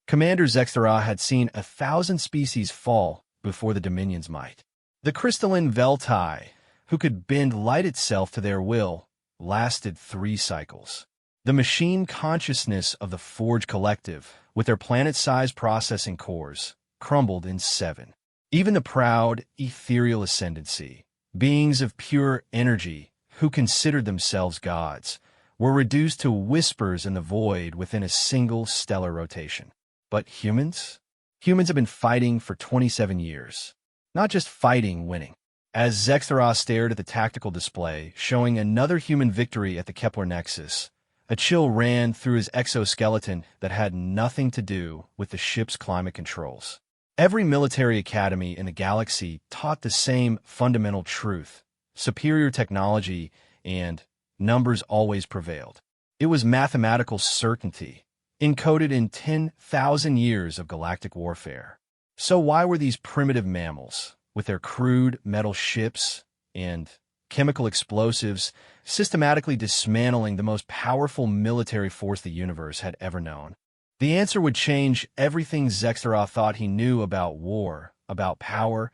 Commander Zextera had seen 1,000 species fall before the Dominion's might. The crystalline Veltai, who could bend light itself to their will, lasted 3 cycles. The machine consciousness of the Forge Collective, with their planet-sized processing cores, crumbled in 7. Even the proud, ethereal ascendancy, beings of pure energy who considered themselves gods, were reduced to whispers in the void within a single stellar rotation. But humans? Humans have been fighting for 27 years. Not just fighting, winning. As Zextera stared at the tactical display, showing another human victory at the Kepler Nexus, a chill ran through his exoskeleton that had nothing to do with the ship's climate controls. Every military academy in the galaxy taught the same fundamental truth. Superior technology and numbers always prevailed. It was mathematical certainty, encoded in 10,000 years of galactic warfare. So why were these primitive mammals, with their crude metal ships and chemical explosives, systematically dismantling the most powerful military force the universe had ever known? The answer would change everything Zextera thought he knew about war, about power,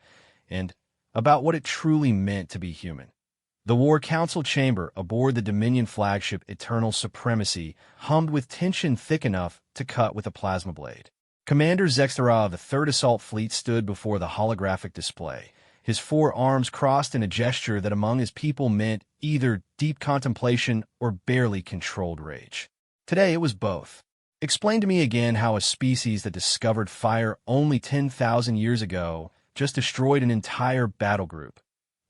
and about what it truly meant to be human. The War Council chamber aboard the Dominion flagship Eternal Supremacy hummed with tension thick enough to cut with a plasma blade. Commander Zextera of the 3rd Assault Fleet stood before the holographic display, his 4 arms crossed in a gesture that among his people meant either deep contemplation or barely controlled rage. Today it was both. Explain to me again how a species that discovered fire only 10,000 years ago just destroyed an entire battle group.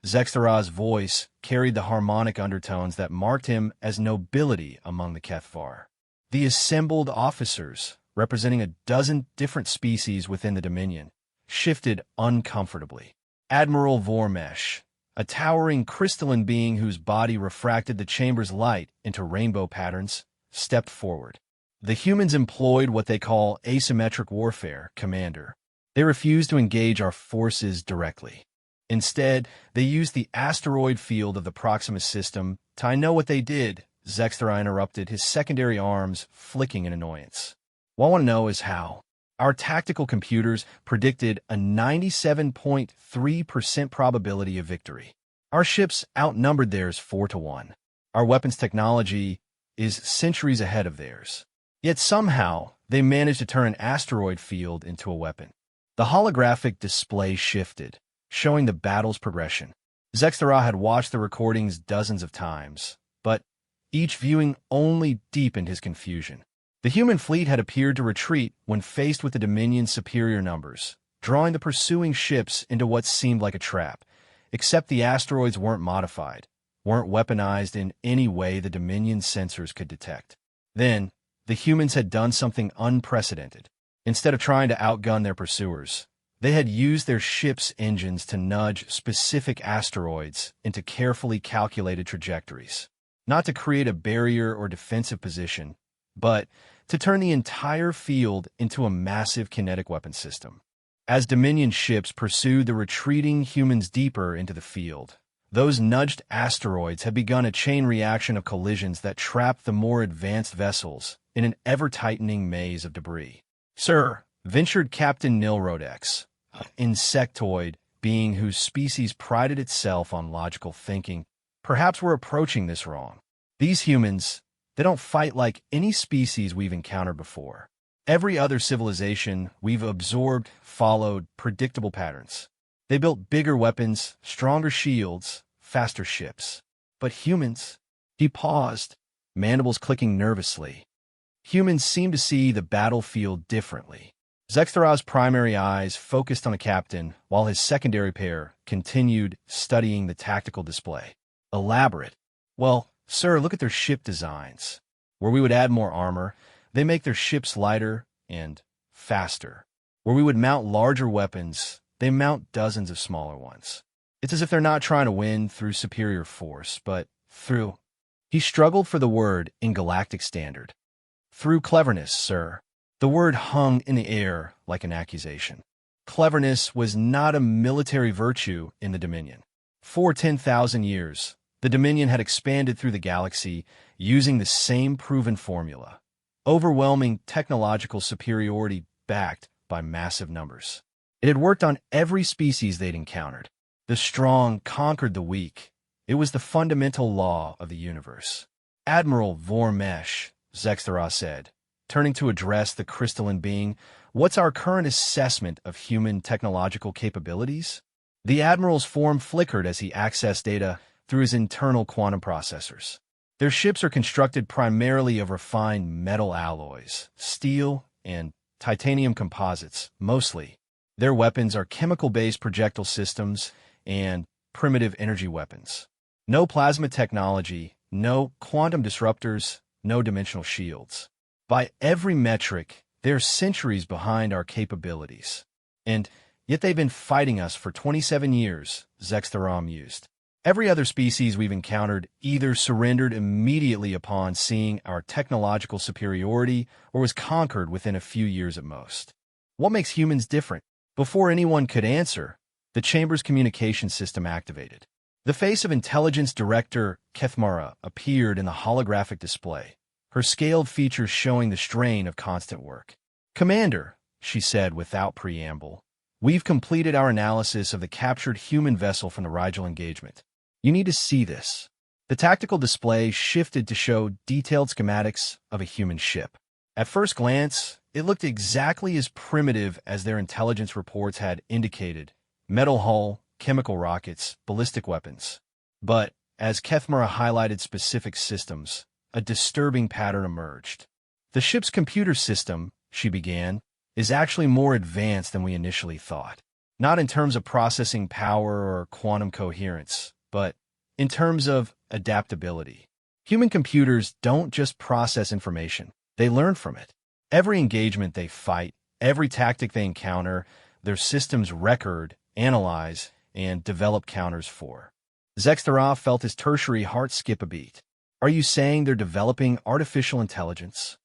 Zextera's voice carried the harmonic undertones that marked him as nobility among the Kethvar. The assembled officers, representing a dozen different species within the Dominion, shifted uncomfortably. Admiral Vormesh, a towering crystalline being whose body refracted the chamber's light into rainbow patterns, stepped forward. The humans employed what they call asymmetric warfare, Commander. They refused to engage our forces directly. Instead, they used the asteroid field of the Proxima system to— I know what they did, Zextera interrupted, his secondary arms flicking in annoyance. What I want to know is how. Our tactical computers predicted a 97.3% probability of victory. Our ships outnumbered theirs 4-1. Our weapons technology is centuries ahead of theirs. Yet somehow, they managed to turn an asteroid field into a weapon. The holographic display shifted, showing the battle's progression. Zextera had watched the recordings dozens of times, but each viewing only deepened his confusion. The human fleet had appeared to retreat when faced with the Dominion's superior numbers, drawing the pursuing ships into what seemed like a trap. Except the asteroids weren't modified, weren't weaponized in any way the Dominion's sensors could detect. Then, the humans had done something unprecedented. Instead of trying to outgun their pursuers, they had used their ships' engines to nudge specific asteroids into carefully calculated trajectories. Not to create a barrier or defensive position, but to turn the entire field into a massive kinetic weapon system. As Dominion ships pursued the retreating humans deeper into the field, those nudged asteroids had begun a chain reaction of collisions that trapped the more advanced vessels in an ever-tightening maze of debris. Sir, ventured Captain Nilrodex, an insectoid being whose species prided itself on logical thinking, perhaps we're approaching this wrong. These humans, they don't fight like any species we've encountered before. Every other civilization we've absorbed followed predictable patterns. They built bigger weapons, stronger shields, faster ships. But humans— He paused, mandibles clicking nervously. Humans seemed to see the battlefield differently. Zextera's primary eyes focused on the captain, while his secondary pair continued studying the tactical display. Elaborate. Well, sir, look at their ship designs. Where we would add more armor, they make their ships lighter and faster. Where we would mount larger weapons, they mount dozens of smaller ones. It's as if they're not trying to win through superior force, but through— He struggled for the word in galactic standard. Through cleverness, sir. The word hung in the air like an accusation. Cleverness was not a military virtue in the Dominion. For 10,000 years, the Dominion had expanded through the galaxy using the same proven formula. Overwhelming technological superiority backed by massive numbers. It had worked on every species they'd encountered. The strong conquered the weak. It was the fundamental law of the universe. Admiral Vormesh, Zexthara said, turning to address the crystalline being, "What's our current assessment of human technological capabilities?" The Admiral's form flickered as he accessed data through his internal quantum processors. Their ships are constructed primarily of refined metal alloys, steel, and titanium composites, mostly. Their weapons are chemical-based projectile systems and primitive energy weapons. No plasma technology, no quantum disruptors, no dimensional shields. By every metric, they're centuries behind our capabilities. And yet they've been fighting us for 27 years, Zexthara mused. Every other species we've encountered either surrendered immediately upon seeing our technological superiority or was conquered within a few years at most. What makes humans different? Before anyone could answer, the chamber's communication system activated. The face of Intelligence Director Kethmara appeared in the holographic display, her scaled features showing the strain of constant work. "Commander," she said without preamble, "we've completed our analysis of the captured human vessel from the Rigel engagement. You need to see this." The tactical display shifted to show detailed schematics of a human ship. At first glance, it looked exactly as primitive as their intelligence reports had indicated: metal hull, chemical rockets, ballistic weapons. But as Kethmara highlighted specific systems, a disturbing pattern emerged. "The ship's computer system," she began, "is actually more advanced than we initially thought. Not in terms of processing power or quantum coherence, but in terms of adaptability. Human computers don't just process information, they learn from it. Every engagement they fight, every tactic they encounter, their systems record, analyze, and develop counters for." Zexthara felt his tertiary heart skip a beat. "Are you saying they're developing artificial intelligence?"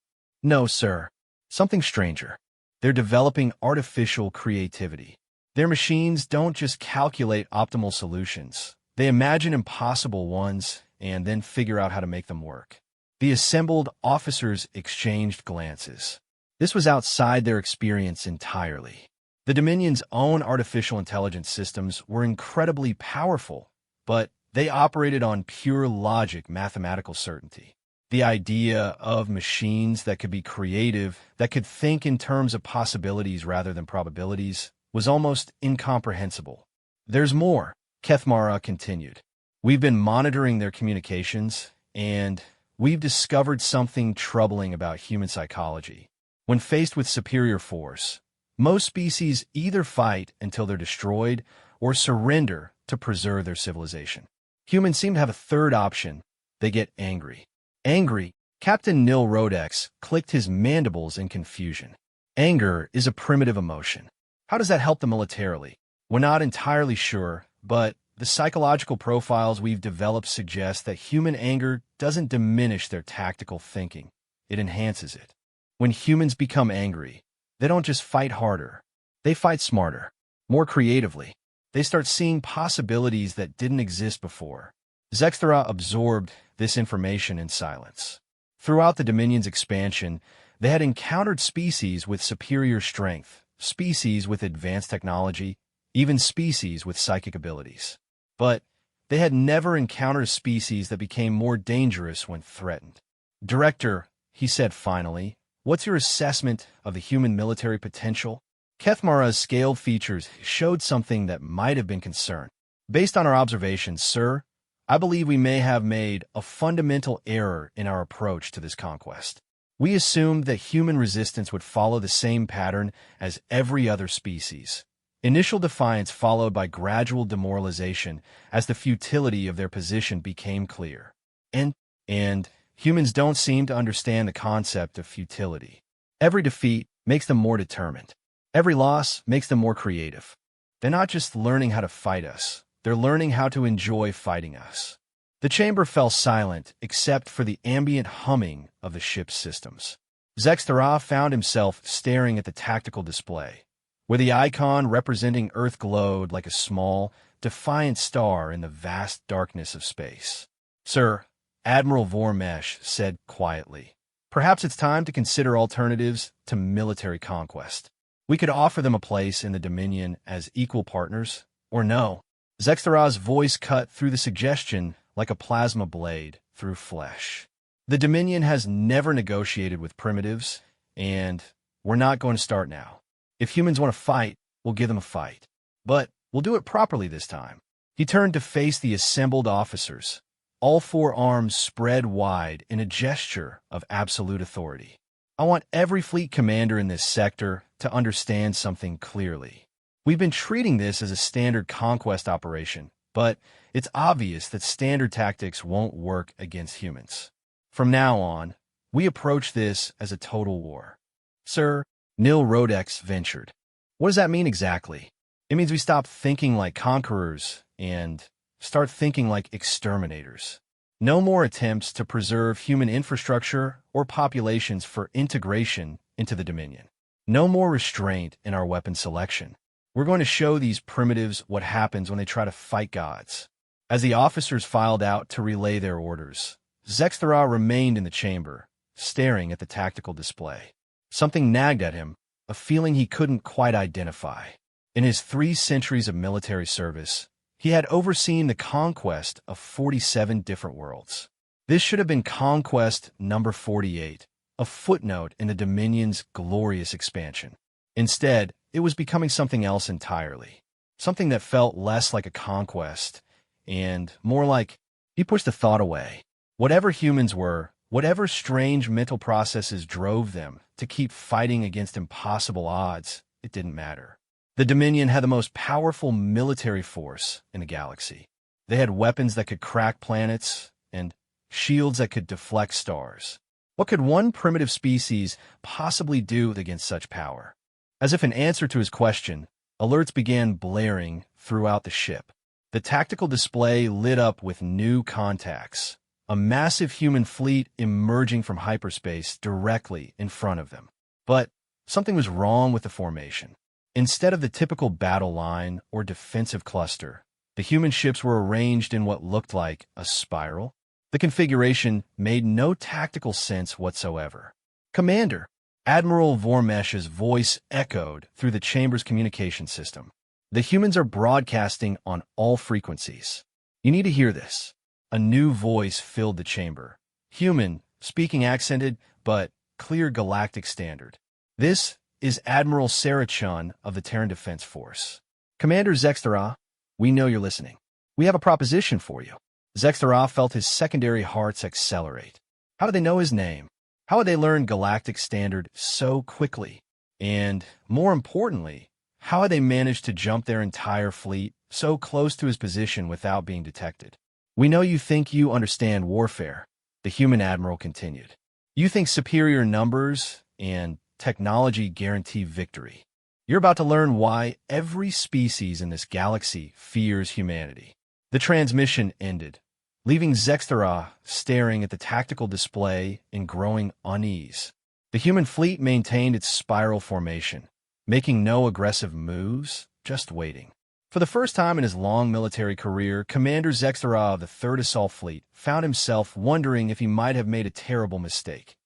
"No, sir. Something stranger. They're developing artificial creativity. Their machines don't just calculate optimal solutions. They imagine impossible ones and then figure out how to make them work." The assembled officers exchanged glances. This was outside their experience entirely. The Dominion's own artificial intelligence systems were incredibly powerful, but they operated on pure logic, mathematical certainty. The idea of machines that could be creative, that could think in terms of possibilities rather than probabilities, was almost incomprehensible. "There's more," Kethmara continued. "We've been monitoring their communications, and we've discovered something troubling about human psychology. When faced with superior force, most species either fight until they're destroyed or surrender to preserve their civilization. Humans seem to have a third option: they get angry." "Angry?" Captain Nil Rodex clicked his mandibles in confusion. "Anger is a primitive emotion. How does that help them militarily?" "We're not entirely sure, but the psychological profiles we've developed suggest that human anger doesn't diminish their tactical thinking. It enhances it. When humans become angry, they don't just fight harder. They fight smarter, more creatively. They start seeing possibilities that didn't exist before." Zexthara absorbed this information in silence. Throughout the Dominion's expansion, they had encountered species with superior strength, species with advanced technology, even species with psychic abilities. But they had never encountered a species that became more dangerous when threatened. "Director," he said finally, "what's your assessment of the human military potential?" Kethmara's scaled features showed something that might have been concern. "Based on our observations, sir, I believe we may have made a fundamental error in our approach to this conquest. We assumed that human resistance would follow the same pattern as every other species. Initial defiance followed by gradual demoralization as the futility of their position became clear. And humans don't seem to understand the concept of futility. Every defeat makes them more determined. Every loss makes them more creative. They're not just learning how to fight us. They're learning how to enjoy fighting us." The chamber fell silent except for the ambient humming of the ship's systems. Zexthara found himself staring at the tactical display, where the icon representing Earth glowed like a small, defiant star in the vast darkness of space. "Sir," Admiral Vormesh said quietly, Perhaps it's time to consider alternatives to military conquest. We could offer them a place in the Dominion as equal partners, or no. Zextara's voice cut through the suggestion like a plasma blade through flesh. The Dominion has never negotiated with primitives, and we're not going to start now. If humans want to fight, we'll give them a fight. But we'll do it properly this time. He turned to face the assembled officers, all four arms spread wide in a gesture of absolute authority. I want every fleet commander in this sector to understand something clearly. We've been treating this as a standard conquest operation, but it's obvious that standard tactics won't work against humans. From now on, we approach this as a total war. Sir, Nil Rodex ventured. What does that mean exactly? It means we stop thinking like conquerors and start thinking like exterminators. No more attempts to preserve human infrastructure or populations for integration into the Dominion. No more restraint in our weapon selection. We're going to show these primitives what happens when they try to fight gods. As the officers filed out to relay their orders, Zextara remained in the chamber, staring at the tactical display. Something nagged at him, a feeling he couldn't quite identify. In his 3 centuries of military service, he had overseen the conquest of 47 different worlds. This should have been conquest number 48, a footnote in the Dominion's glorious expansion. Instead, it was becoming something else entirely, something that felt less like a conquest and more like he pushed the thought away. Whatever humans were, whatever strange mental processes drove them to keep fighting against impossible odds, it didn't matter. The Dominion had the most powerful military force in the galaxy. They had weapons that could crack planets and shields that could deflect stars. What could one primitive species possibly do against such power? As if in answer to his question, alerts began blaring throughout the ship. The tactical display lit up with new contacts, a massive human fleet emerging from hyperspace directly in front of them. But something was wrong with the formation. Instead of the typical battle line or defensive cluster, the human ships were arranged in what looked like a spiral. The configuration made no tactical sense whatsoever. "Commander," Admiral Vormesh's voice echoed through the chamber's communication system. "The humans are broadcasting on all frequencies. You need to hear this." A new voice filled the chamber. Human, speaking accented, but clear galactic standard. "This is Admiral Sarah Chun of the Terran Defense Force. Commander Zextara, we know you're listening. We have a proposition for you." Zextara felt his secondary hearts accelerate. How did they know his name? How had they learned galactic standard so quickly? And, more importantly, how had they managed to jump their entire fleet so close to his position without being detected? "We know you think you understand warfare," the human admiral continued. "You think superior numbers and technology guarantee victory. You're about to learn why every species in this galaxy fears humanity." The transmission ended, leaving Zextara staring at the tactical display in growing unease. The human fleet maintained its spiral formation, making no aggressive moves, just waiting. For the first time in his long military career, Commander Zextara of the 3rd Assault Fleet found himself wondering if he might have made a terrible mistake.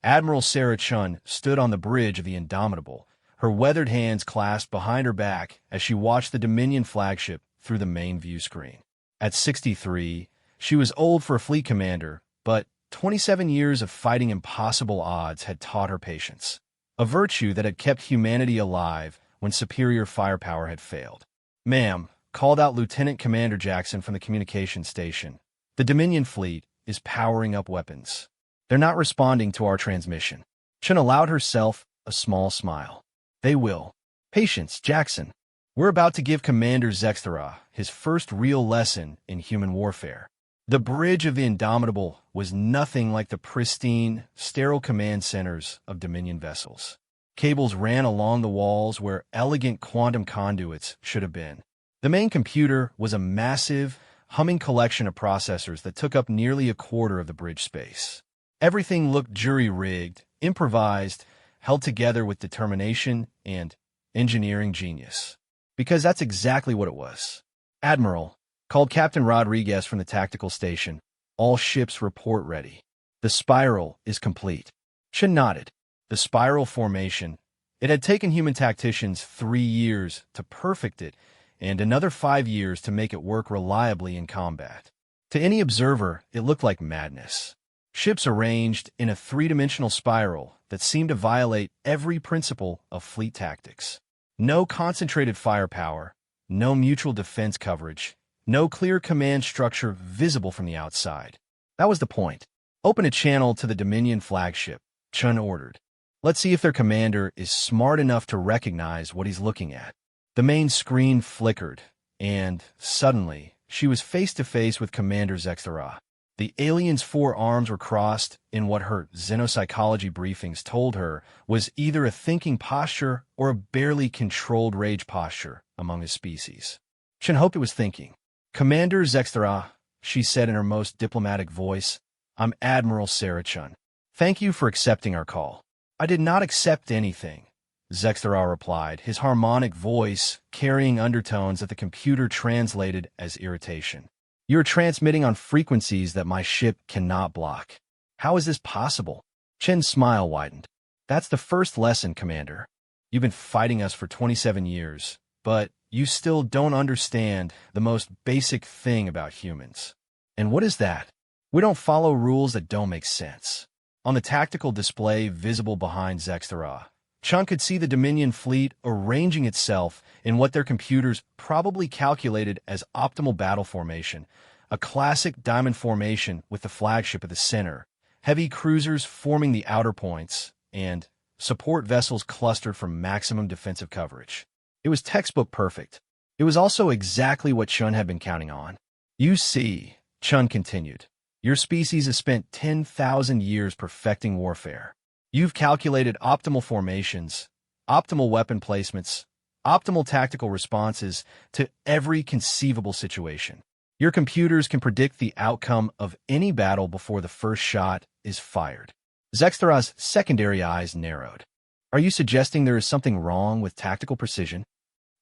Admiral Sarah Chun stood on the bridge of the Indomitable, her weathered hands clasped behind her back as she watched the Dominion flagship through the main view screen. At 63, she was old for a fleet commander, but 27 years of fighting impossible odds had taught her patience, a virtue that had kept humanity alive when superior firepower had failed. "Ma'am," called out Lieutenant Commander Jackson from the communications station, "the Dominion fleet is powering up weapons. They're not responding to our transmission." Chun allowed herself a small smile. "They will. Patience, Jackson. We're about to give Commander Zextara his first real lesson in human warfare." The bridge of the Indomitable was nothing like the pristine, sterile command centers of Dominion vessels. Cables ran along the walls where elegant quantum conduits should have been. The main computer was a massive, humming collection of processors that took up nearly a quarter of the bridge space. Everything looked jury-rigged, improvised, held together with determination and engineering genius. Because that's exactly what it was. "Admiral," called Captain Rodriguez from the tactical station, "all ships report ready. The spiral is complete." Chen nodded. The spiral formation. It had taken human tacticians 3 years to perfect it, and another 5 years to make it work reliably in combat. To any observer, it looked like madness. Ships arranged in a three-dimensional spiral that seemed to violate every principle of fleet tactics. No concentrated firepower, no mutual defense coverage, no clear command structure visible from the outside. That was the point. Open a channel to the Dominion flagship, Chun ordered. Let's see if their commander is smart enough to recognize what he's looking at. The main screen flickered, and, suddenly, she was face-to-face with Commander Zexthara. The alien's 4 arms were crossed in what her xenopsychology briefings told her was either a thinking posture or a barely controlled rage posture among his species. Chen hoped it was thinking. "Commander Zexthara," she said in her most diplomatic voice, "I'm Admiral Sarah Chun. Thank you for accepting our call." "I did not accept anything," Zexthara replied, his harmonic voice carrying undertones that the computer translated as irritation. "You're transmitting on frequencies that my ship cannot block. How is this possible?" Chen's smile widened. "That's the first lesson, Commander. You've been fighting us for 27 years, but you still don't understand the most basic thing about humans." "And what is that?" "We don't follow rules that don't make sense." On the tactical display visible behind Zexthara, Chun could see the Dominion fleet arranging itself in what their computers probably calculated as optimal battle formation, a classic diamond formation with the flagship at the center, heavy cruisers forming the outer points, and support vessels clustered for maximum defensive coverage. It was textbook perfect. It was also exactly what Chun had been counting on. "You see," Chun continued, "your species has spent 10,000 years perfecting warfare. You've calculated optimal formations, optimal weapon placements, optimal tactical responses to every conceivable situation. Your computers can predict the outcome of any battle before the first shot is fired." Zexthara's secondary eyes narrowed. "Are you suggesting there is something wrong with tactical precision?"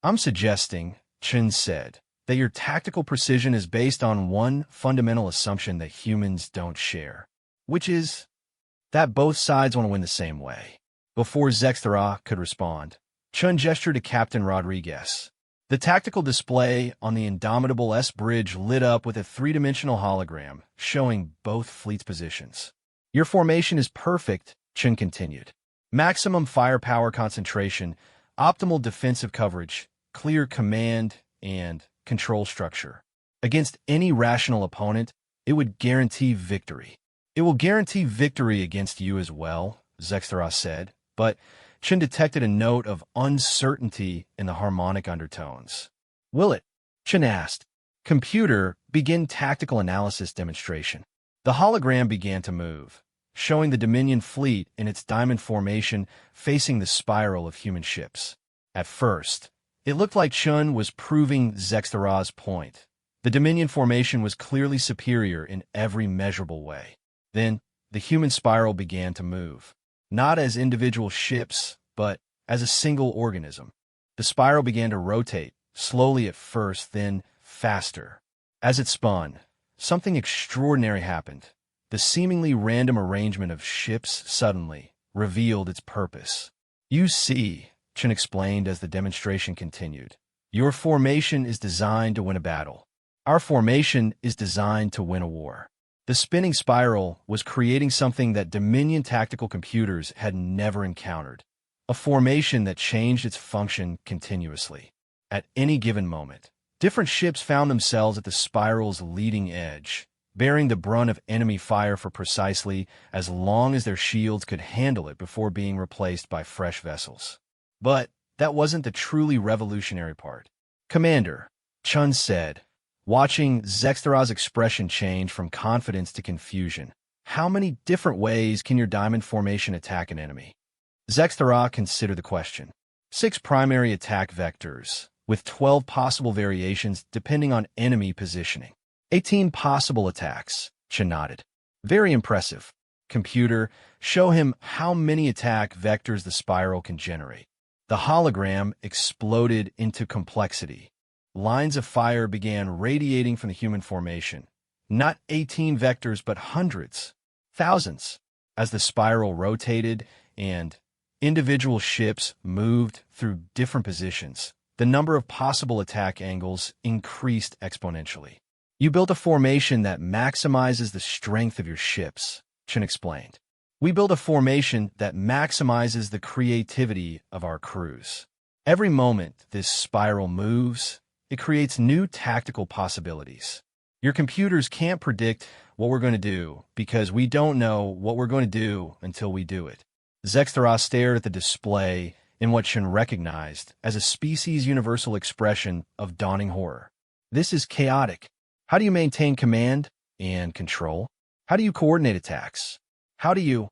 "I'm suggesting," Chen said, "that your tactical precision is based on one fundamental assumption that humans don't share, which is that both sides want to win the same way." Before Zexthara could respond, Chun gestured to Captain Rodriguez. The tactical display on the Indomitable S bridge lit up with a three-dimensional hologram showing both fleets' positions. "Your formation is perfect," Chun continued. "Maximum firepower concentration, optimal defensive coverage, clear command and control structure. Against any rational opponent, it would guarantee victory." "It will guarantee victory against you as well," Zexthara said, but Chen detected a note of uncertainty in the harmonic undertones. "Will it?" Chen asked. "Computer, begin tactical analysis demonstration." The hologram began to move, showing the Dominion fleet in its diamond formation facing the spiral of human ships. At first, it looked like Chun was proving Zexthara's point. The Dominion formation was clearly superior in every measurable way. Then, the human spiral began to move, not as individual ships, but as a single organism. The spiral began to rotate, slowly at first, then faster. As it spun, something extraordinary happened. The seemingly random arrangement of ships suddenly revealed its purpose. "You see," Chen explained as the demonstration continued, "your formation is designed to win a battle. Our formation is designed to win a war." The spinning spiral was creating something that Dominion tactical computers had never encountered, a formation that changed its function continuously. At any given moment, different ships found themselves at the spiral's leading edge, bearing the brunt of enemy fire for precisely as long as their shields could handle it before being replaced by fresh vessels. But that wasn't the truly revolutionary part. "Commander," Chun said, watching Zexthara's expression change from confidence to confusion, "how many different ways can your diamond formation attack an enemy?" Zexthara considered the question. 6 primary attack vectors, with 12 possible variations depending on enemy positioning. 18 possible attacks, Chen nodded. "Very impressive. Computer, show him how many attack vectors the spiral can generate." The hologram exploded into complexity. Lines of fire began radiating from the human formation. Not 18 vectors, but hundreds, thousands. As the spiral rotated and individual ships moved through different positions, the number of possible attack angles increased exponentially. You built a formation that maximizes the strength of your ships, Chen explained. We build a formation that maximizes the creativity of our crews. Every moment this spiral moves, it creates new tactical possibilities. Your computers can't predict what we're going to do because we don't know what we're going to do until we do it. Zextera stared at the display in what Chen recognized as a species universal expression of dawning horror. This is chaotic. How do you maintain command and control? How do you coordinate attacks? How do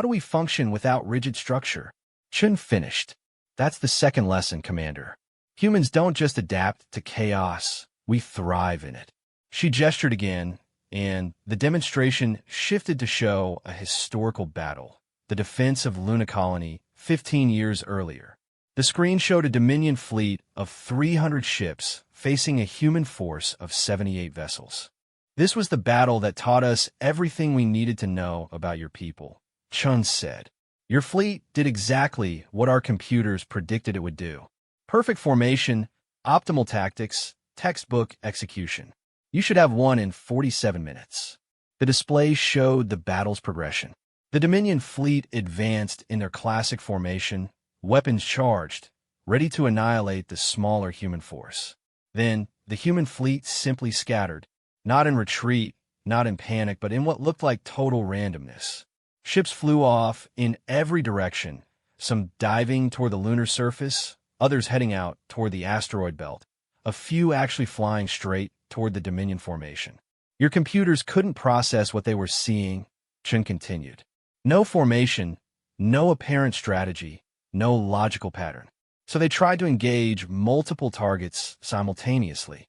we function without rigid structure? Chen finished. That's the second lesson, Commander. Humans don't just adapt to chaos, we thrive in it. She gestured again, and the demonstration shifted to show a historical battle, the defense of Luna Colony 15 years earlier. The screen showed a Dominion fleet of 300 ships facing a human force of 78 vessels. This was the battle that taught us everything we needed to know about your people, Chun said. Your fleet did exactly what our computers predicted it would do. Perfect formation, optimal tactics, textbook execution. You should have won in 47 minutes. The display showed the battle's progression. The Dominion fleet advanced in their classic formation, weapons charged, ready to annihilate the smaller human force. Then, the human fleet simply scattered, not in retreat, not in panic, but in what looked like total randomness. Ships flew off in every direction, some diving toward the lunar surface, others heading out toward the asteroid belt, a few actually flying straight toward the Dominion formation. Your computers couldn't process what they were seeing, Chen continued. No formation, no apparent strategy, no logical pattern. So they tried to engage multiple targets simultaneously.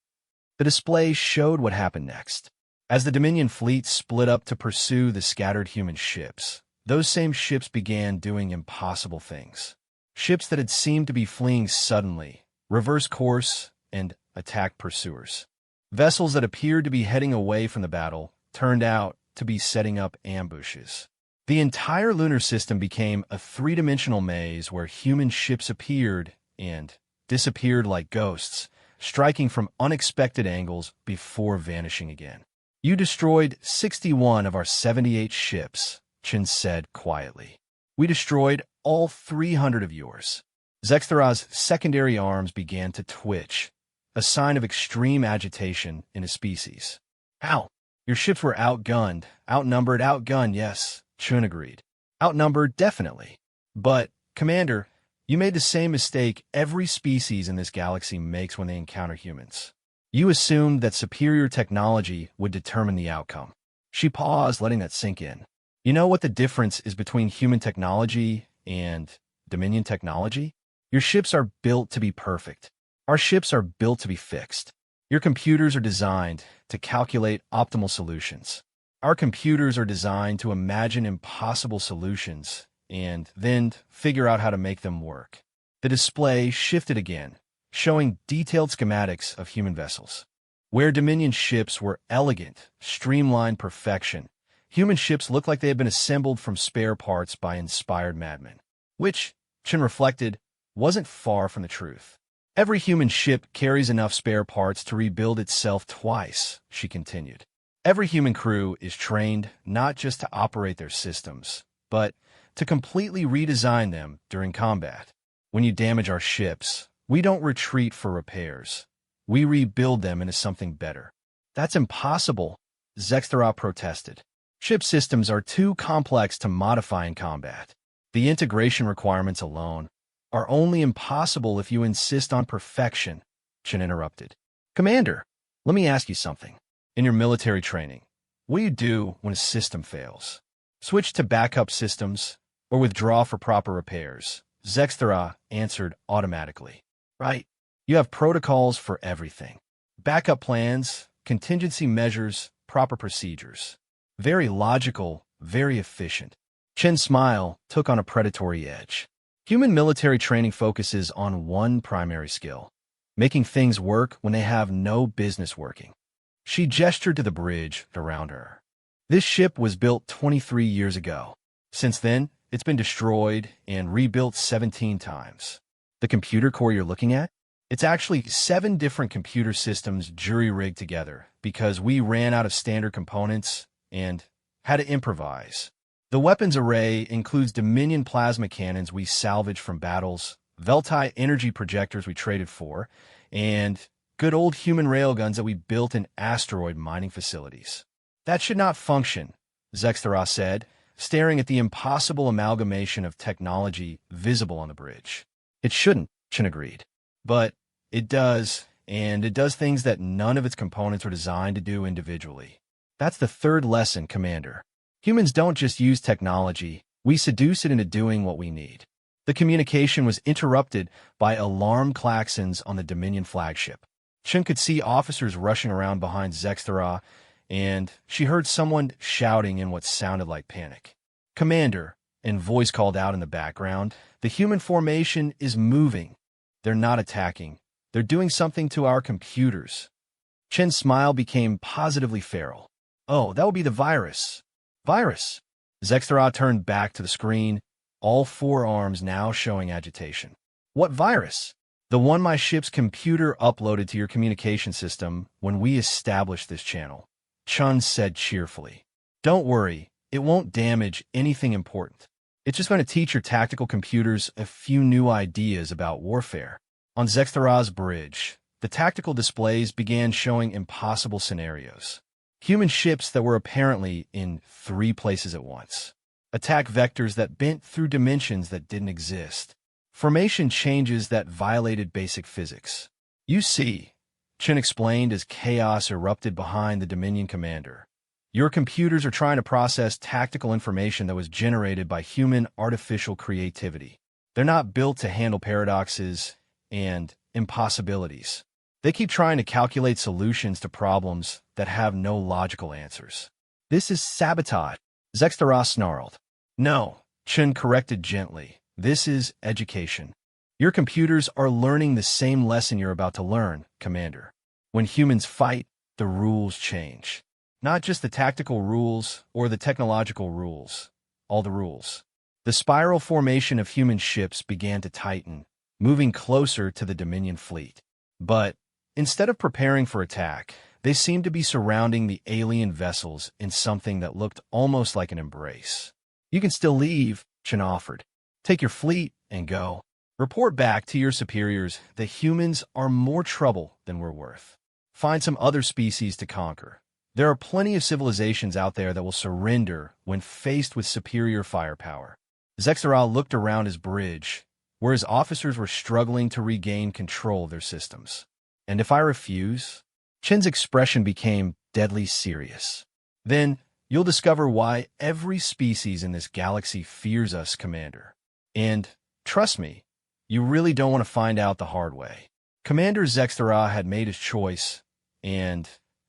The display showed what happened next. As the Dominion fleet split up to pursue the scattered human ships, those same ships began doing impossible things. Ships that had seemed to be fleeing suddenly, reversed course, and attacked pursuers. Vessels that appeared to be heading away from the battle turned out to be setting up ambushes. The entire lunar system became a three-dimensional maze where human ships appeared and disappeared like ghosts, striking from unexpected angles before vanishing again. You destroyed 61 of our 78 ships, Chen said quietly. We destroyed all 300 of yours. Zextera's secondary arms began to twitch, a sign of extreme agitation in his species. How? Your ships were outgunned, outgunned, yes, Chun agreed. Outnumbered, definitely. But, Commander, you made the same mistake every species in this galaxy makes when they encounter humans. You assumed that superior technology would determine the outcome. She paused, letting that sink in. You know what the difference is between human technology and Dominion technology? Your ships are built to be perfect. Our ships are built to be fixed. Your computers are designed to calculate optimal solutions. Our computers are designed to imagine impossible solutions and then figure out how to make them work. The display shifted again, showing detailed schematics of human vessels. Where Dominion ships were elegant, streamlined perfection, human ships looked like they had been assembled from spare parts by inspired madmen. Which, Chen reflected, wasn't far from the truth. Every human ship carries enough spare parts to rebuild itself twice, she continued. Every human crew is trained not just to operate their systems, but to completely redesign them during combat. When you damage our ships, we don't retreat for repairs. We rebuild them into something better. That's impossible, Zextera protested. Ship systems are too complex to modify in combat. The integration requirements alone are only impossible if you insist on perfection, Chen interrupted. Commander, let me ask you something. In your military training, what do you do when a system fails? Switch to backup systems or withdraw for proper repairs? Zextera answered automatically. Right. You have protocols for everything. Backup plans, contingency measures, proper procedures. Very logical, very efficient. Chen's smile took on a predatory edge. Human military training focuses on one primary skill, making things work when they have no business working. She gestured to the bridge around her. This ship was built 23 years ago. Since then, it's been destroyed and rebuilt 17 times. The computer core you're looking at? It's actually 7 different computer systems jury-rigged together because we ran out of standard components and had to improvise. The weapons array includes Dominion plasma cannons we salvaged from battles, Veltai energy projectors we traded for, and good old human railguns that we built in asteroid mining facilities. That should not function, Zextera said, staring at the impossible amalgamation of technology visible on the bridge. It shouldn't, Chen agreed. But it does, and it does things that none of its components are designed to do individually. That's the third lesson, Commander. Humans don't just use technology, we seduce it into doing what we need. The communication was interrupted by alarm klaxons on the Dominion flagship. Chen could see officers rushing around behind Zextera, and she heard someone shouting in what sounded like panic. Commander, and voice called out in the background, the human formation is moving. They're not attacking. They're doing something to our computers. Chen's smile became positively feral. Oh, that would be the virus. Virus. Zextera turned back to the screen, all 4 arms now showing agitation. What virus? The one my ship's computer uploaded to your communication system when we established this channel, Chun said cheerfully. Don't worry, it won't damage anything important. It's just going to teach your tactical computers a few new ideas about warfare. On Zextera's bridge, the tactical displays began showing impossible scenarios. Human ships that were apparently in 3 places at once. Attack vectors that bent through dimensions that didn't exist. Formation changes that violated basic physics. You see, Chen explained as chaos erupted behind the Dominion commander. Your computers are trying to process tactical information that was generated by human artificial creativity. They're not built to handle paradoxes and impossibilities. They keep trying to calculate solutions to problems that have no logical answers. This is sabotage, Zextera snarled. No, Chen corrected gently. This is education. Your computers are learning the same lesson you're about to learn, Commander. When humans fight, the rules change. Not just the tactical rules or the technological rules, all the rules. The spiral formation of human ships began to tighten, moving closer to the Dominion fleet. But instead of preparing for attack, they seemed to be surrounding the alien vessels in something that looked almost like an embrace. You can still leave, Chen offered. Take your fleet and go. Report back to your superiors that humans are more trouble than we're worth. Find some other species to conquer. There are plenty of civilizations out there that will surrender when faced with superior firepower. Zextera looked around his bridge, where his officers were struggling to regain control of their systems. And if I refuse? Chen's expression became deadly serious. Then you'll discover why every species in this galaxy fears us, Commander. And, trust me, you really don't want to find out the hard way. Commander Zextera had made his choice, and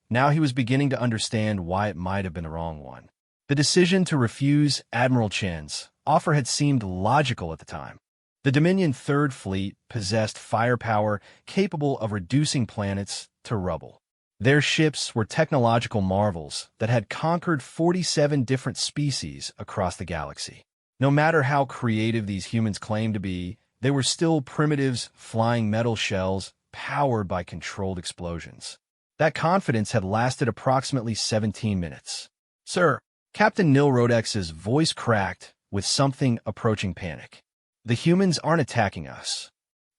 now he was beginning to understand why it might have been the wrong one. The decision to refuse Admiral Chen's offer had seemed logical at the time. The Dominion Third Fleet possessed firepower capable of reducing planets to rubble. Their ships were technological marvels that had conquered 47 different species across the galaxy. No matter how creative these humans claimed to be, they were still primitives flying metal shells powered by controlled explosions. That confidence had lasted approximately 17 minutes. Sir, Captain Nilrodex's voice cracked with something approaching panic. The humans aren't attacking us.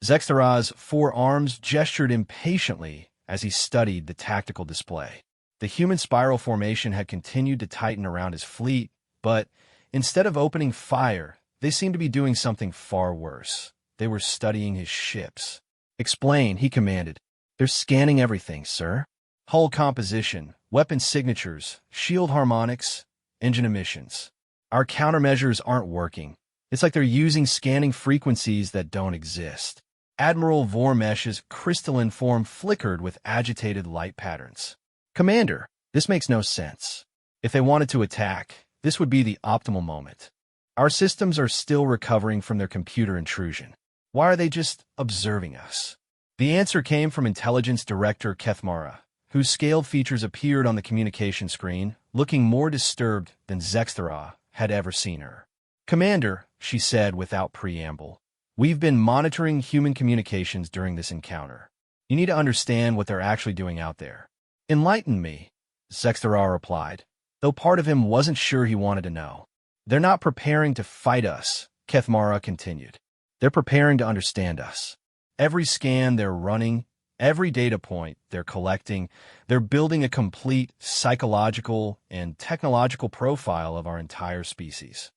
Zextera's 4 arms gestured impatiently as he studied the tactical display. The human spiral formation had continued to tighten around his fleet, but instead of opening fire, they seemed to be doing something far worse. They were studying his ships. Explain, he commanded. They're scanning everything, sir. Hull composition, weapon signatures, shield harmonics, engine emissions. Our countermeasures aren't working. It's like they're using scanning frequencies that don't exist. Admiral Vormesh's crystalline form flickered with agitated light patterns. Commander, this makes no sense. If they wanted to attack, this would be the optimal moment. Our systems are still recovering from their computer intrusion. Why are they just observing us? The answer came from Intelligence Director Kethmara, whose scaled features appeared on the communication screen, looking more disturbed than Zexthara had ever seen her. "Commander," she said without preamble, "we've been monitoring human communications during this encounter. You need to understand what they're actually doing out there." "Enlighten me," Zexthara replied, though part of him wasn't sure he wanted to know. "They're not preparing to fight us," Kethmara continued. "They're preparing to understand us. Every scan they're running, every data point they're collecting, they're building a complete psychological and technological profile of our entire species.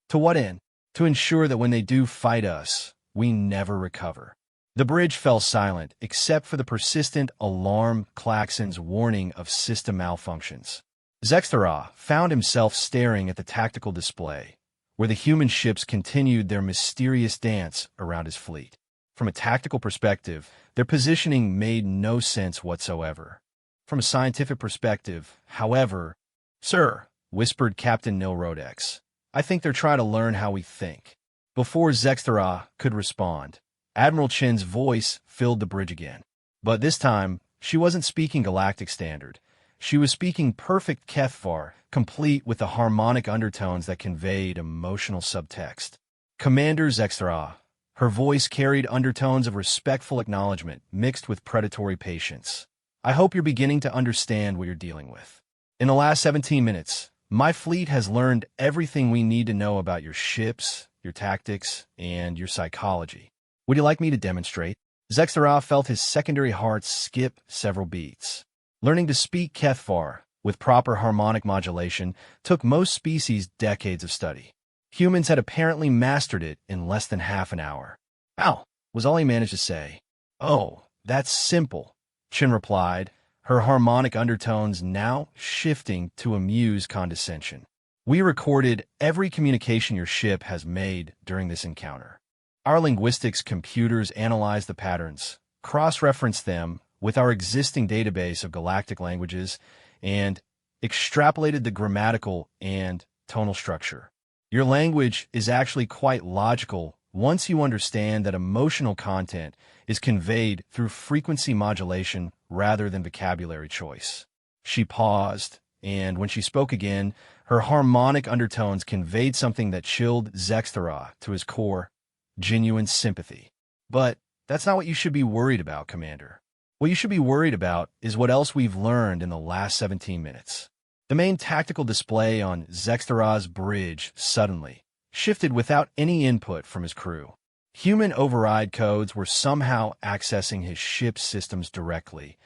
To what end? To ensure that when they do fight us, we never recover." The bridge fell silent, except for the persistent alarm klaxon's warning of system malfunctions. Zexthara found himself staring at the tactical display, where the human ships continued their mysterious dance around his fleet. From a tactical perspective, their positioning made no sense whatsoever. From a scientific perspective, however, "Sir," whispered Captain Nilrodex, "I think they're trying to learn how we think." Before Zexthara could respond, Admiral Chin's voice filled the bridge again. But this time, she wasn't speaking Galactic Standard. She was speaking perfect Kethvar, complete with the harmonic undertones that conveyed emotional subtext. "Commander Zexthara." Her voice carried undertones of respectful acknowledgement mixed with predatory patience. "I hope you're beginning to understand what you're dealing with. In the last 17 minutes, my fleet has learned everything we need to know about your ships, your tactics, and your psychology. Would you like me to demonstrate?" Zexthara felt his secondary heart skip several beats. Learning to speak Kethvar with proper harmonic modulation took most species decades of study. Humans had apparently mastered it in less than half an hour. "Ow," was all he managed to say. "Oh, that's simple," Chin replied, her harmonic undertones now shifting to amused condescension. "We recorded every communication your ship has made during this encounter. Our linguistics computers analyzed the patterns, cross-referenced them with our existing database of galactic languages, and extrapolated the grammatical and tonal structure. Your language is actually quite logical once you understand that emotional content is conveyed through frequency modulation rather than vocabulary choice." She paused, and when she spoke again, her harmonic undertones conveyed something that chilled Zexthara to his core: genuine sympathy. "But that's not what you should be worried about, Commander. What you should be worried about is what else we've learned in the last 17 minutes. The main tactical display on Zexthara's bridge suddenly shifted without any input from his crew. Human override codes were somehow accessing his ship's systems directly,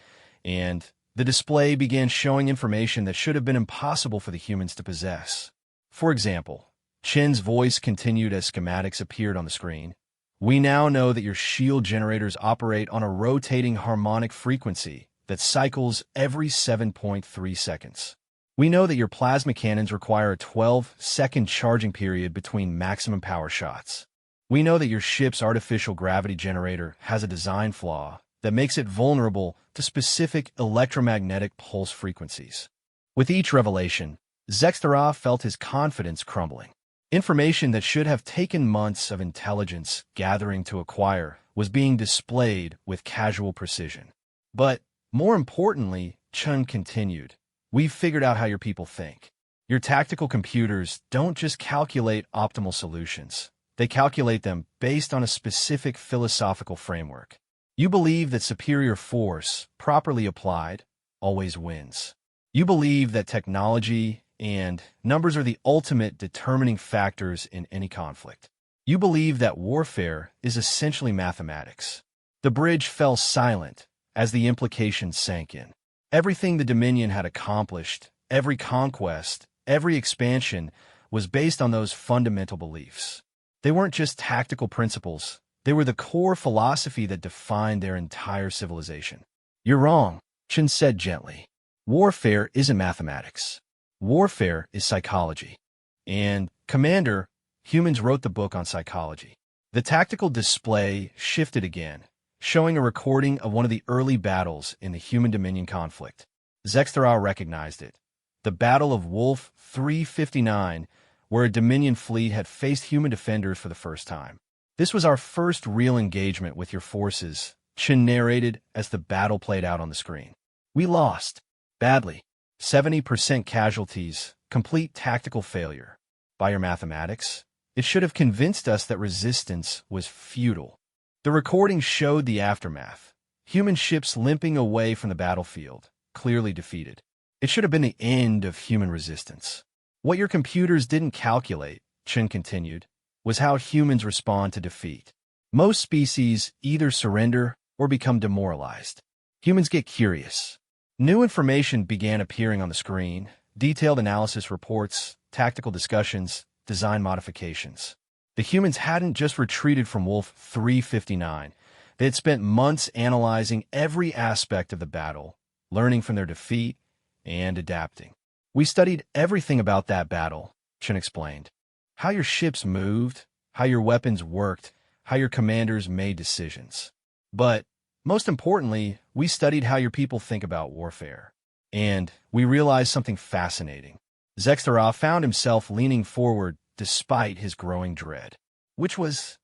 and the display began showing information that should have been impossible for the humans to possess. For example, Chin's voice continued as schematics appeared on the screen. "We now know that your shield generators operate on a rotating harmonic frequency that cycles every 7.3 seconds. We know that your plasma cannons require a 12-second charging period between maximum power shots. We know that your ship's artificial gravity generator has a design flaw that makes it vulnerable to specific electromagnetic pulse frequencies." With each revelation, Zexthara felt his confidence crumbling. Information that should have taken months of intelligence gathering to acquire was being displayed with casual precision. "But more importantly," Chun continued, "we've figured out how your people think. Your tactical computers don't just calculate optimal solutions. They calculate them based on a specific philosophical framework. You believe that superior force, properly applied, always wins. You believe that technology and numbers are the ultimate determining factors in any conflict. You believe that warfare is essentially mathematics." The bridge fell silent as the implications sank in. Everything the Dominion had accomplished, every conquest, every expansion, was based on those fundamental beliefs. They weren't just tactical principles. They were the core philosophy that defined their entire civilization. "You're wrong," Chin said gently. "Warfare isn't mathematics. Warfare is psychology. And, Commander, humans wrote the book on psychology." The tactical display shifted again, showing a recording of one of the early battles in the Human-Dominion conflict. Zexthara recognized it. The Battle of Wolf 359, where a Dominion fleet had faced human defenders for the first time. "This was our first real engagement with your forces," Chin narrated as the battle played out on the screen. "We lost. Badly. 70% casualties, complete tactical failure. By your mathematics, it should have convinced us that resistance was futile. The recording showed the aftermath. Human ships limping away from the battlefield, clearly defeated. It should have been the end of human resistance. What your computers didn't calculate, Chen continued, was how humans respond to defeat. Most species either surrender or become demoralized. Humans get curious. New information began appearing on the screen, detailed analysis reports, tactical discussions, design modifications. The humans hadn't just retreated from Wolf 359. They had spent months analyzing every aspect of the battle, learning from their defeat, and adapting. We studied everything about that battle, Chen explained. How your ships moved, how your weapons worked, how your commanders made decisions. But, most importantly, we studied how your people think about warfare. And we realized something fascinating. Zextera found himself leaning forward despite his growing dread. Which was,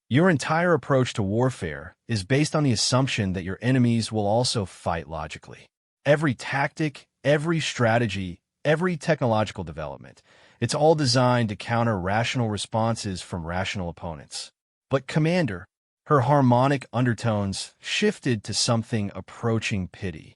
your entire approach to warfare is based on the assumption that your enemies will also fight logically. Every tactic, every strategy, every technological development, it's all designed to counter rational responses from rational opponents. But Commander, her harmonic undertones shifted to something approaching pity.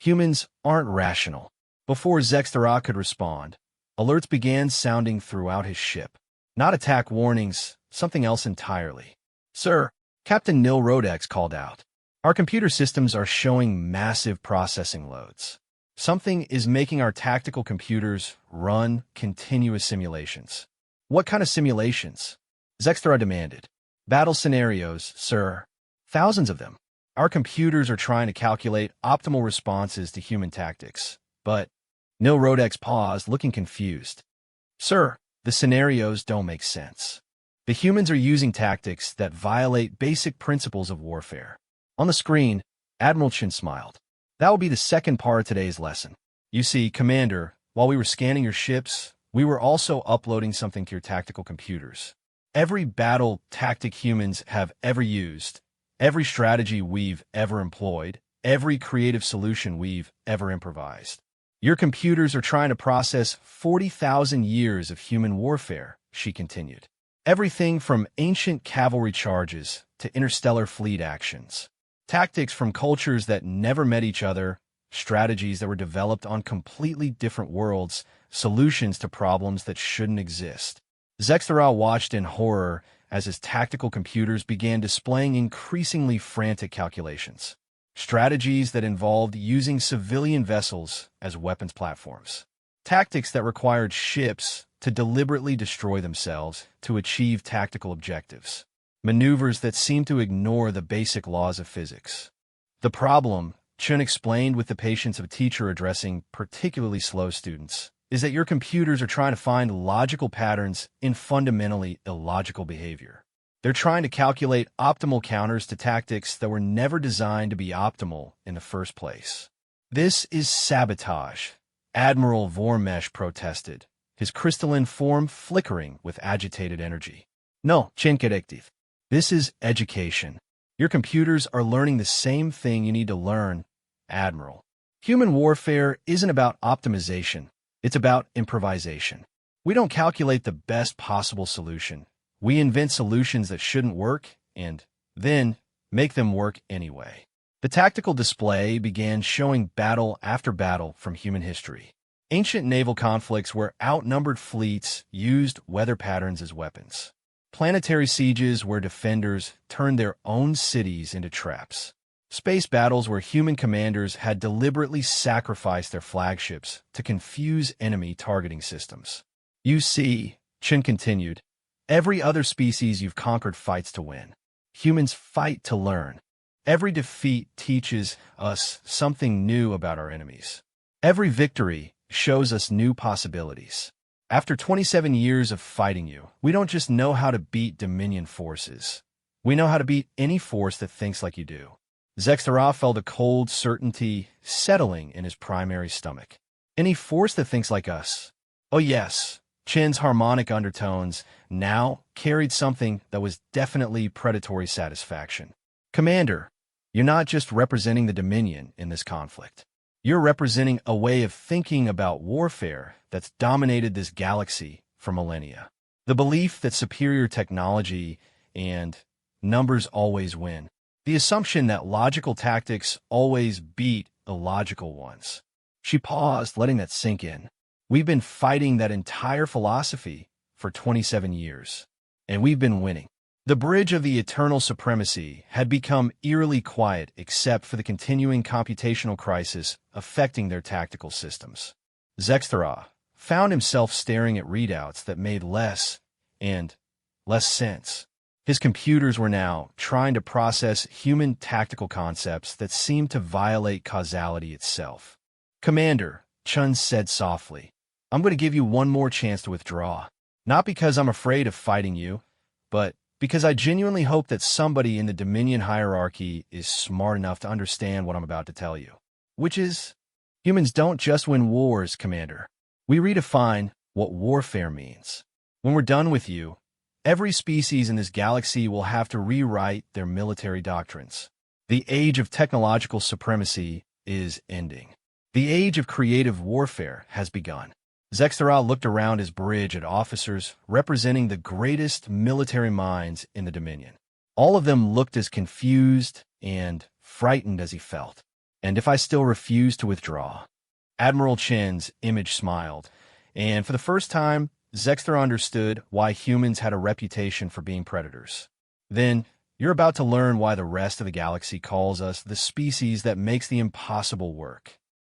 Humans aren't rational. Before Zextera could respond, alerts began sounding throughout his ship. Not attack warnings, something else entirely. Sir, Captain Nil Rodex called out. Our computer systems are showing massive processing loads. Something is making our tactical computers run continuous simulations. What kind of simulations? Zextera demanded. Battle scenarios, sir. Thousands of them. Our computers are trying to calculate optimal responses to human tactics. But Nil Rodex paused, looking confused. Sir, the scenarios don't make sense. The humans are using tactics that violate basic principles of warfare. On the screen, Admiral Chen smiled. That will be the second part of today's lesson. You see, Commander, while we were scanning your ships, we were also uploading something to your tactical computers. Every battle tactic humans have ever used, every strategy we've ever employed, every creative solution we've ever improvised. Your computers are trying to process 40,000 years of human warfare, she continued. Everything from ancient cavalry charges to interstellar fleet actions. Tactics from cultures that never met each other, strategies that were developed on completely different worlds, solutions to problems that shouldn't exist. Zextera watched in horror as his tactical computers began displaying increasingly frantic calculations. Strategies that involved using civilian vessels as weapons platforms. Tactics that required ships to deliberately destroy themselves to achieve tactical objectives. Maneuvers that seemed to ignore the basic laws of physics. The problem, Chen explained with the patience of a teacher addressing particularly slow students, is that your computers are trying to find logical patterns in fundamentally illogical behavior. They're trying to calculate optimal counters to tactics that were never designed to be optimal in the first place. This is sabotage, Admiral Vormesh protested, his crystalline form flickering with agitated energy. No, Chen corrective. This is education. Your computers are learning the same thing you need to learn, Admiral. Human warfare isn't about optimization. It's about improvisation. We don't calculate the best possible solution. We invent solutions that shouldn't work and then make them work anyway. The tactical display began showing battle after battle from human history. Ancient naval conflicts where outnumbered fleets used weather patterns as weapons. Planetary sieges where defenders turned their own cities into traps. Space battles where human commanders had deliberately sacrificed their flagships to confuse enemy targeting systems. You see, Chen continued, every other species you've conquered fights to win. Humans fight to learn. Every defeat teaches us something new about our enemies. Every victory shows us new possibilities. After 27 years of fighting you, we don't just know how to beat Dominion forces. We know how to beat any force that thinks like you do. Zextera felt a cold certainty settling in his primary stomach. Any force that thinks like us. Oh yes, Chen's harmonic undertones now carried something that was definitely predatory satisfaction. Commander, you're not just representing the Dominion in this conflict. You're representing a way of thinking about warfare that's dominated this galaxy for millennia. The belief that superior technology and numbers always win. The assumption that logical tactics always beat illogical ones. She paused, letting that sink in. We've been fighting that entire philosophy for 27 years, and we've been winning. The bridge of the eternal supremacy had become eerily quiet except for the continuing computational crisis affecting their tactical systems. Zexthara found himself staring at readouts that made less and less sense. His computers were now trying to process human tactical concepts that seemed to violate causality itself. "Commander," Chun said softly, "I'm going to give you one more chance to withdraw. Not because I'm afraid of fighting you, but because I genuinely hope that somebody in the Dominion hierarchy is smart enough to understand what I'm about to tell you. Which is, humans don't just win wars, Commander. We redefine what warfare means. When we're done with you, every species in this galaxy will have to rewrite their military doctrines. The age of technological supremacy is ending. The age of creative warfare has begun." Zexthara looked around his bridge at officers representing the greatest military minds in the Dominion. All of them looked as confused and frightened as he felt. "And if I still refuse to withdraw?" Admiral Chen's image smiled, and for the first time, Zexthara understood why humans had a reputation for being predators. "Then, you're about to learn why the rest of the galaxy calls us the species that makes the impossible work."